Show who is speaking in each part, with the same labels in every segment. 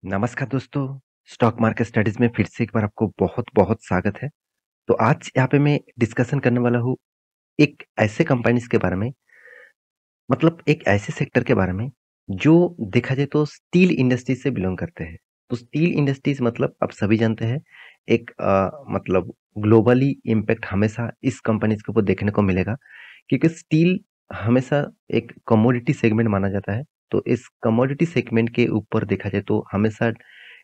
Speaker 1: नमस्कार दोस्तों, stock market studies में फिर से एक बार आपको बहुत-बहुत स्वागत है। तो आज यहाँ पे मैं डिस्कशन करने वाला हूँ एक ऐसे कंपनीज़ के बारे में, मतलब एक ऐसे सेक्टर के बारे में, जो देखा जाए तो स्टील इंडस्ट्री से बिलॉन्ग करते हैं। तो स्टील इंडस्ट्रीज़ मतलब आप सभी जानते हैं एक मतलब ग्लोबली इम्पैक्ट हमेशा इस कंपनीज़ के ऊपर देखने को मिलेगा, क्योंकि स्टील हमेशा एक कमोडिटी सेगमेंट माना जाता है। तो इस कमोडिटी सेगमेंट के ऊपर देखा जाए तो हमेशा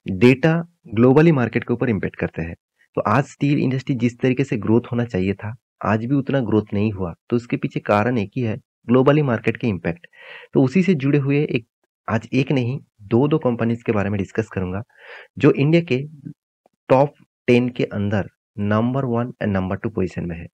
Speaker 1: डेटा ग्लोबली मार्केट के ऊपर इम्पैक्ट करते हैं। तो आज स्टील इंडस्ट्री जिस तरीके से ग्रोथ होना चाहिए था, आज भी उतना ग्रोथ नहीं हुआ। तो उसके पीछे कारण एक ही है, ग्लोबली मार्केट के इम्पैक्ट। तो उसी से जुड़े हुए एक आज एक नहीं, 2-2 कंपनीज़ के बारे में डिस्कस करूँगा, जो इंडिया के टॉप 10 के अंदर नंबर 1 एंड नंबर 2 पोज़ीशन में है।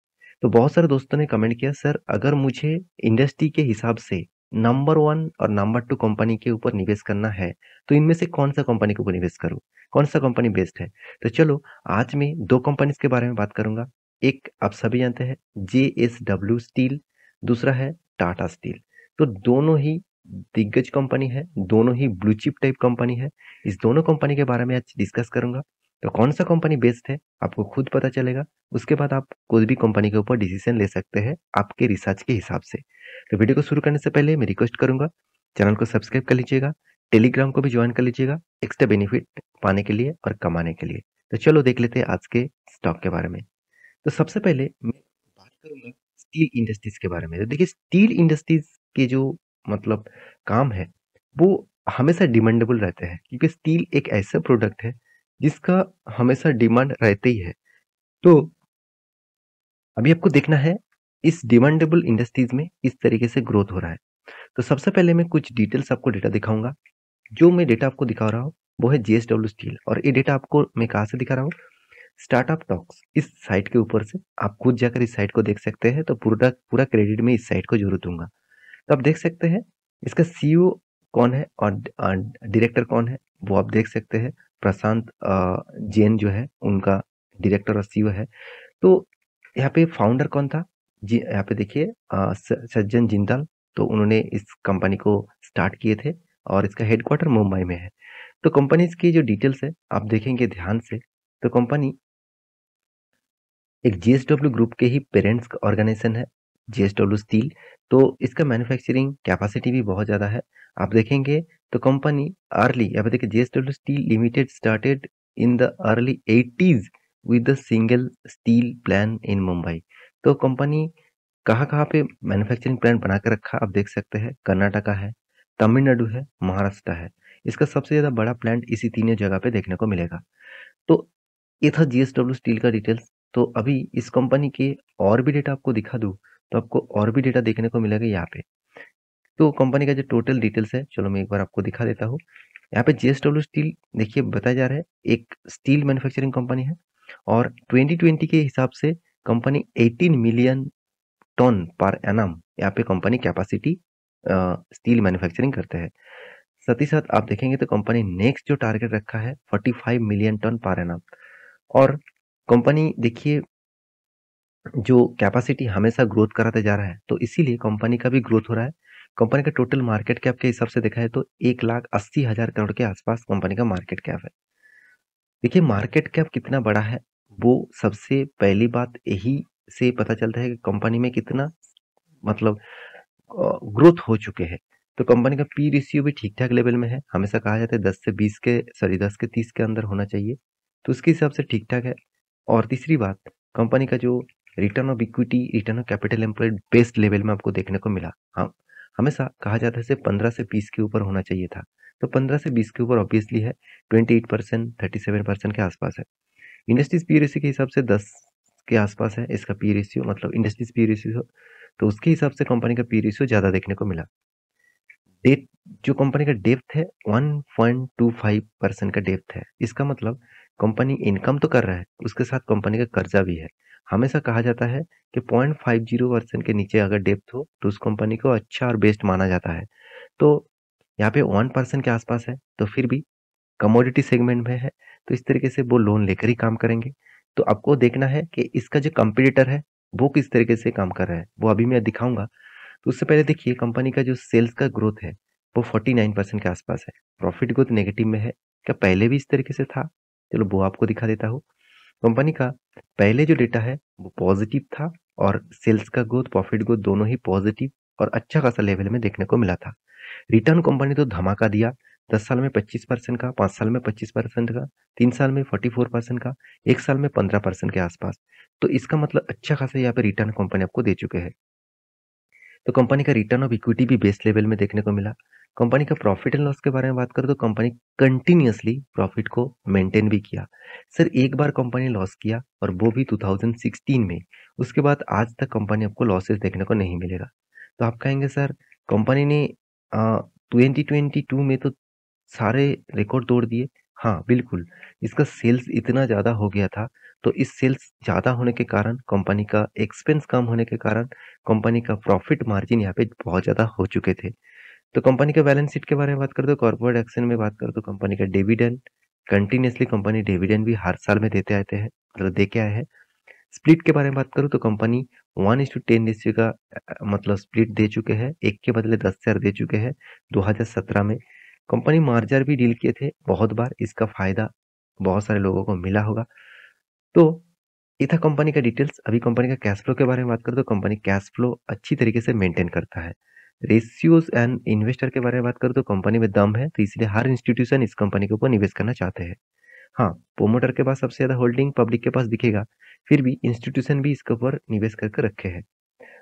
Speaker 1: तो बहुत सारे दोस्तों ने कमेंट किया, सर अगर मुझे इंडस्ट्री के हिसाब से नंबर 1 और नंबर 2 कंपनी के ऊपर निवेश करना है, तो इनमें से कौन-सा कंपनी के ऊपर निवेश करूँ? कौन-सा कंपनी बेस्ट है? तो चलो आज मैं 2 कंपनीज़ के बारे में बात करूँगा। एक आप सभी जानते हैं जेएसडब्ल्यू स्टील, दूसरा है टाटा स्टील। तो दोनों ही दिग्गज कंपनी है, दोनों ही ब्लू चिप टाइप कंपनी है। इस दोनों कंपनी के बारे में आज डिस्कस करूँगा। तो कौन-सा कंपनी बेस्ट है, आपको खुद पता चलेगा। उसके बाद आप कोई भी कंपनी के ऊपर डिसीज़न ले सकते हैं, आपके रिसर्च के हिसाब से। तो वीडियो को शुरू करने से पहले मैं रिक्वेस्ट करूँगा, चैनल को सब्सक्राइब कर लीजिएगा, टेलीग्राम को भी जॉइन कर लीजिएगा, एक्स्ट्रा बेनिफिट पाने के लिए और कमाने के लिए। तो चलो देख लेते हैं आज के स्टॉक के बारे में। तो सबसे पहले मैं बात करूँगा स्टील इंडस्ट्रीज़ के बारे में। तो देखिए स्टील इंडस्ट्रीज़ के जो मतलब काम है, वो हमेशा डिमांडेबल रहते हैं, क्योंकि स्टील एक ऐसा प्रोडक्ट है जिसका हमेशा डिमांड रहते ही है। तो अभी आपको देखना है इस डिमांडेबल इंडस्ट्रीज़ में इस तरीके से ग्रोथ हो रहा है। तो सबसे पहले मैं कुछ डिटेल्स आपको डेटा दिखाऊँगा। जो मैं डेटा आपको दिखा रहा हूँ, वो है जेएसडब्ल्यू स्टील, और ये डेटा आपको मैं कहाँ से दिखा रहा हूँ? स्टार्टअप टॉक्स इस साइट के ऊपर से। आप खुद जाकर इस साइट को देख सकते हैं, तो पूरा पूरा क्रेडिट मैं इस साइट को ज़रूर दूँगा। तो आप देख सकते हैं इसका सीईओ कौन है और डायरेक्टर कौन है, वो आप देख सकते हैं। प्रशांत जैन जो है उनका डायरेक्टर और सीईओ है। तो यहाँ पे फाउंडर कौन था? जी, यहाँ पे देखिए सज्जन जिंदाल। तो उन्होंने इस कंपनी को स्टार्ट किए थे और इसका हेडक्वार्टर मुंबई में है। तो कंपनीज़ की जो डिटेल्स है, आप देखेंगे ध्यान से, तो कंपनी एक जेएसडब्ल्यू ग्रुप के ही पेरेंट्स ऑर्गेनाइजेशन है, जेएसडब्ल्यू स्टील। तो इसका मैन्युफैक्चरिंग कैपेसिटी भी बहुत ज़्यादा है। आप देखेंगे तो कंपनी अर्ली, यहाँ पे देखिए JSW steel limited started in the early 80s with the single steel plant in Mumbai. तो कंपनी कहाँ-कहाँ पे मैन्युफैक्चरिंग प्लांट बना के रखा आप देख सकते हैं। कर्नाटका है, तमिलनाडु है, महाराष्ट्र है। इसका सबसे ज़्यादा बड़ा प्लांट इसी तीनों जगह पे देखने को मिलेगा। तो ये था जेएसडब्ल्यू स्टील का डिटेल्स। तो अभी इस कंपनी के और भी डेटा आपको दिखा दूँ, तो आपको और भी डेटा देखने को मिलेगा यहाँ पे। तो कंपनी का जो टोटल डिटेल्स है, चलो मैं एक बार आपको दिखा देता हूँ। यहाँ पे जेएसडब्ल्यू स्टील देखिए बताया जा रहा है, एक स्टील मैन्युफैक्चरिंग कंपनी है और 2020 के हिसाब से company 18 million ton per annum यहाँ पे कंपनी कैपेसिटी स्टील मैन्युफैक्चरिंग करते हैं। साथ ही साथ आप देखेंगे तो कंपनी नेक्स्ट जो टारगेट रखा है 45 मिलियन टन पर एनम। और कंपनी देखिए जो कैपेसिटी हमेशा ग्रोथ कराते जा रहा है, तो इसीलिए कंपनी का भी ग्रोथ हो रहा है। कंपनी का टोटल मार्केट कैप के हिसाब से देखा है तो 1,80,000 करोड़ के आसपास कंपनी का मार्केट कैप है। देखिए मार्केट कैप कितना बड़ा है, वो सबसे पहली बात यही से पता चलता है कि कंपनी में कितना मतलब ग्रोथ हो चुके हैं। तो कंपनी का पी रेशियो भी ठीक-ठाक लेवल में है। हमेशा कहा जाता है 10 से 20 के सॉरी 10 के 30 के अंदर होना चाहिए। तो उसके हिसाब से ठीक-ठाक है। और तीसरी बात, कंपनी का जो return of equity, return of capital employed best level में आपको देखने को मिला। हाँ, हमेशा कहा जाता है सिर्फ 15 से 20 के ऊपर होना चाहिए था। तो 15 से 20 के ऊपर ऑब्वियसली है, 28%, 37% के आसपास है। इंडस्ट्रीज़ पी रेशियो के हिसाब से 10 के आसपास है इसका पी रेशियो, मतलब इंडस्ट्रीज़ पी रेशियो। तो उसके हिसाब से कंपनी का पी रेशियो ज़्यादा देखने को मिला। डेट जो कंपनी का डेप्थ है 1.25% का डेप्थ है। इसका मतलब कंपनी इनकम तो कर रहा है, उसके साथ कंपनी का कर्जा भी है। हमेशा कहा जाता है कि 0.50% के नीचे अगर डेप्थ हो तो उस कंपनी को अच्छा और बेस्ट माना जाता है। तो यहाँ पे 1% के आसपास है, तो फिर भी कमोडिटी सेगमेंट में है, तो इस तरीके से वो लोन लेकर ही काम करेंगे। तो आपको देखना है कि इसका जो कॉम्पिटिटर है, वो किस तरीके से काम कर रहा है, वो अभी मैं दिखाऊँगा। तो उससे पहले देखिए कंपनी का जो सेल्स का ग्रोथ है, वो 49% के आसपास है। प्रॉफिट ग्रोथ नेगेटिव में है, क्या पहले भी इस तरीके से था? चलो वो आपको दिखा देता हूँ। कंपनी का पहले जो डेटा है वो पॉजिटिव था और सेल्स का ग्रोथ, प्रॉफिट ग्रोथ दोनों ही पॉजिटिव और अच्छा खासा लेवल में देखने को मिला था। रिटर्न कंपनी तो धमाका दिया, 10 साल में 25% का, 5 साल में 25% का, 3 साल में 44% का, 1 साल में 15% के आसपास। तो इसका मतलब अच्छा खासा यहाँ पे रिटर्न कंपनी आपको दे चुके हैं। तो कंपनी का रिटर्न ऑफ इक्विटी भी बेस्ट लेवल में देखने को मिला। कंपनी का प्रॉफिट एंड लॉस के बारे में बात करें तो कंपनी कंटिन्यूअसली प्रॉफिट को मेंटेन भी किया। सर एक बार कंपनी लॉस किया और वो भी 2016 में। उसके बाद आज तक कंपनी आपको लॉसेस देखने को नहीं मिलेगा। तो आप कहेंगे सर कंपनी ने 2022 में तो सारे रिकॉर्ड तोड़ दिए। हाँ, बिल्कुल। इसका सेल्स इतना ज़्यादा हो गया था, तो इस सेल्स ज़्यादा होने के कारण, कंपनी का एक्सपेंस कम होने के कारण, कंपनी का प्रॉफिट मार्जिन यहाँ पे बहुत ज़्यादा हो चुके थे। तो कंपनी के बैलेंस शीट के बारे में बात करें तो कॉर्पोरेट एक्शन में बात करें तो कंपनी का डिविडेंड, कंटिन्यूअसली कंपनी डिविडेंड भी हर साल में देते आते हैं, मतलब दे के आए हैं। स्प्लिट के बारे में बात करूँ तो कंपनी 1:10 रेशियो का मतलब स्प्लिट दे चुके हैं, 1 के बदले 10 शेयर दे चुके हैं 2017 में। कंपनी मर्जर भी डील किए थे बहुत बार, इसका फायदा बहुत सारे लोगों को मिला होगा। तो ये था कंपनी का डिटेल्स। अभी कंपनी का कैश फ्लो के बारे में बात करें तो कंपनी कैश फ्लो अच्छी तरीके से मेंटेन करता है। रेशियोज एंड इन्वेस्टर के बारे में बात करें तो कंपनी में दम है, तो इसलिए हर इंस्टीट्यूशन इस कंपनी के ऊपर निवेश करना चाहते हैं। हाँ, प्रोमोटर के पास सबसे ज़्यादा होल्डिंग पब्लिक के पास दिखेगा, फिर भी इंस्टीट्यूशन भी इसके ऊपर निवेश करके रखे हैं।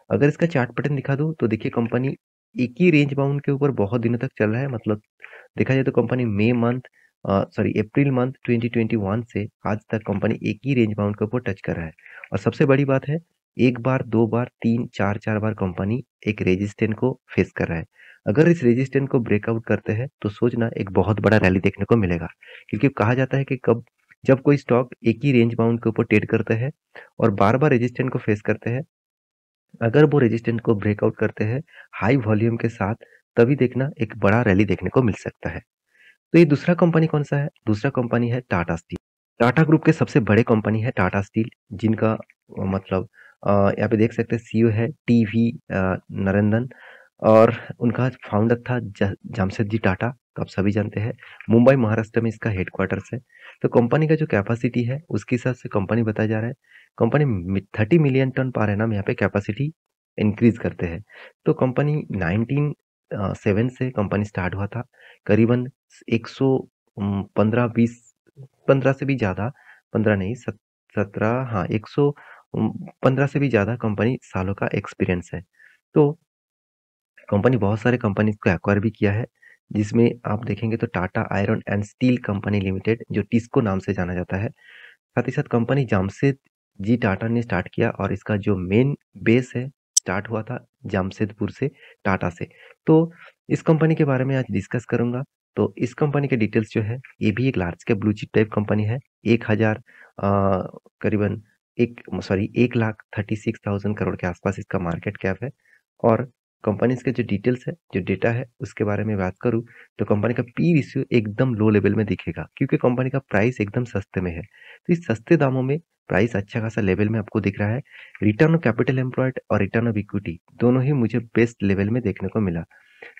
Speaker 1: अगर इसका चार्ट पैटर्न दिखा दूँ तो देखिए कंपनी एक ही रेंज बाउंड के ऊपर बहुत दिनों तक चल रहा है, मतलब देखा जाए तो कंपनी अप्रैल मंथ 2021 से आज तक कंपनी एक ही रेंज बाउंड के ऊपर टच कर रहा है। और सबसे बड़ी बात है, एक बार, दो बार, तीन, चार बार कंपनी एक रेजिस्टेंस को फेस कर रहा है। अगर इस रेजिस्टेंस को ब्रेकआउट करते हैं तो सोचना एक बहुत बड़ा रैली देखने को मिलेगा, क्योंकि कहा जाता है कि कब जब कोई स्टॉक एक ही रेंज बाउंड के ऊपर ट्रेड करते हैं और बार बार रेजिस्टेंस को फेस करते हैं, अगर वो रेजिस्टेंस को ब्रेकआउट करते हैं हाई वॉल्यूम के साथ, तभी देखना एक बड़ा रैली देखने को मिल सकता है। तो ये दूसरा कंपनी कौन सा है? दूसरा कंपनी है टाटा स्टील। टाटा ग्रुप के सबसे बड़े कंपनी है टाटा स्टील, जिनका मतलब यहाँ पे देख सकते हैं सीईओ है टीवी नरेंद्रन, और उनका फाउंडर था जमशेदजी टाटा, तो आप सभी जानते हैं। मुंबई महाराष्ट्र में इसका हेडक्वार्टर्स है। तो कंपनी का जो कैपेसिटी है उसके हिसाब से कंपनी बताया जा रहा है, company 30 million ton per annum यहाँ पे कैपेसिटी इंक्रीज करते हैं। तो कंपनी 1907 से कंपनी स्टार्ट हुआ था, करीबन 115-20 15 से भी ज़्यादा, 15 नहीं 17, हाँ 115 से भी ज़्यादा कंपनी सालों का एक्सपीरियंस है। तो कंपनी बहुत सारे कंपनीज को एक्वायर भी किया है, जिसमें आप देखेंगे तो Tata iron and steel company limited, जो टिस्को नाम से जाना जाता है। साथ ही साथ कंपनी जमशेदजी टाटा ने स्टार्ट किया और इसका जो मेन बेस है स्टार्ट हुआ था जमशेदपुर से, टाटा से। तो इस कंपनी के बारे में आज डिस्कस करूंगा। तो इस कंपनी के डिटेल्स जो है, ये भी एक large cap blue chip type company है। 1000 करीबन 1,36,000 करोड़ के आसपास इसका मार्केट कैप है। और कंपनीज के जो डिटेल्स है, जो डेटा है, उसके बारे में बात करूँ तो कंपनी का पी रेशियो एकदम लो लेवल में दिखेगा, क्योंकि कंपनी का प्राइस एकदम सस्ते में है। तो इस सस्ते दामों में प्राइस अच्छा खासा लेवल में आपको दिख रहा है। रिटर्न ऑफ कैपिटल एम्प्लॉयड और रिटर्न ऑफ इक्विटी दोनों ही मुझे बेस्ट लेवल में देखने को मिला।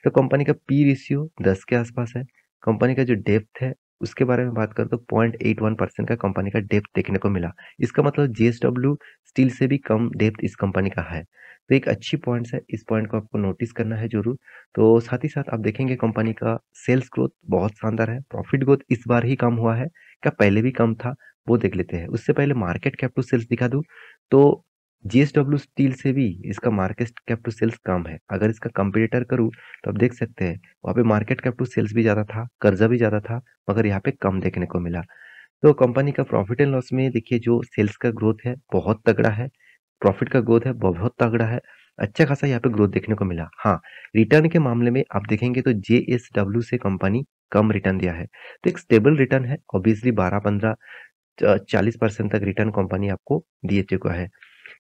Speaker 1: तो कंपनी का पी रेशियो 10 के आसपास है। कंपनी का जो डेप्थ है उसके बारे में बात करें तो 0.81% का कंपनी का डेप्थ देखने को मिला। इसका मतलब जेएसडब्ल्यू स्टील से भी कम डेप्थ इस कंपनी का है। तो एक अच्छी पॉइंट्स है, इस पॉइंट को आपको नोटिस करना है जरूर। तो साथ ही साथ आप देखेंगे कंपनी का सेल्स ग्रोथ बहुत शानदार है। प्रॉफिट ग्रोथ इस बार ही कम हुआ है, क्या पहले भी कम था? वो देख लेते हैं। उससे पहले मार्केट कैप टू सेल्स दिखा दूं तो जेएसडब्ल्यू स्टील से भी इसका मार्केट कैप टू सेल्स कम है। अगर इसका कंपेरेटर करूं तो आप देख सकते हैं वहाँ पे मार्केट कैप टू सेल्स भी ज़्यादा था, कर्जा भी ज़्यादा था, मगर यहाँ पे कम देखने को मिला। तो कंपनी का प्रॉफिट एंड लॉस में देखिए जो सेल्स का ग्रोथ है बहुत तगड़ा है, प्रॉफिट का ग्रोथ है बहुत तगड़ा है, अच्छा खासा यहाँ पे ग्रोथ देखने को मिला। हाँ, रिटर्न के मामले में आप देखेंगे तो जेएसडब्ल्यू से कंपनी कम रिटर्न दिया है। तो एक स्टेबल रिटर्न है, ऑब्वियसली 12-15-40% तक रिटर्न कंपनी आपको दिए चुका है।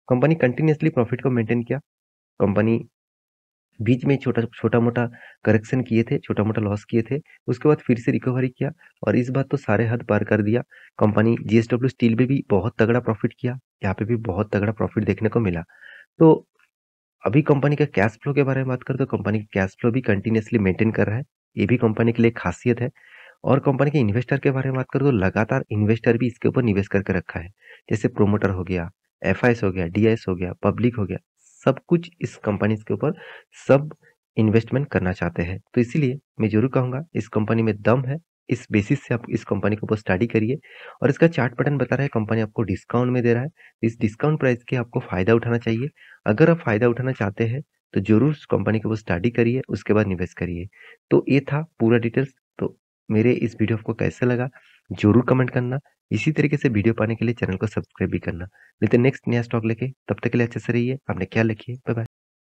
Speaker 1: कंपनी कंटिन्यूअसली प्रॉफिट को मेंटेन किया। कंपनी बीच में छोटा मोटा करेक्शन किए थे, छोटा मोटा लॉस किए थे, उसके बाद फिर से रिकवरी किया और इस बार तो सारे हद पार कर दिया। कंपनी जेएसडब्ल्यू स्टील में भी बहुत तगड़ा प्रॉफिट किया, यहाँ पे भी बहुत तगड़ा प्रॉफिट देखने को मिला। तो अभी कंपनी का कैश फ्लो के बारे में बात करें तो कंपनी का कैश फ्लो भी कंटिन्यूअसली मेंटेन कर रहा है, ये भी कंपनी के लिए खासियत है। और कंपनी के इन्वेस्टर के बारे में बात करूँ तो लगातार इन्वेस्टर भी इसके ऊपर निवेश करके रखा है। जैसे प्रोमोटर हो गया, एफआईएस हो गया, डीआईएस हो गया, पब्लिक हो गया, सब कुछ इस कंपनीज़ के ऊपर सब इन्वेस्टमेंट करना चाहते हैं। तो इसीलिए मैं ज़रूर कहूँगा इस कंपनी में दम है। इस बेसिस से आप इस कंपनी के ऊपर स्टडी करिए और इसका चार्ट पैटर्न बता रहा है कंपनी आपको डिस्काउंट में दे रहा है। इस डिस्काउंट प्राइस के आपको फ़ायदा उठाना चाहिए। अगर आप फ़ायदा उठाना चाहते हैं तो ज़रूर उस कंपनी के ऊपर स्टडी करिए, उसके बाद निवेश करिए। तो ये था पूरा डिटेल्स। तो मेरे इस वीडियो आपको कैसे लगा ज़रूर कमेंट करना। इसी तरीके से वीडियो पाने के लिए चैनल को सब्सक्राइब भी करना। मिलते हैं नेक्स्ट नया स्टॉक लेके, तब तक के लिए अच्छे से रहिए, अपना ख्याल रखिए। Bye bye.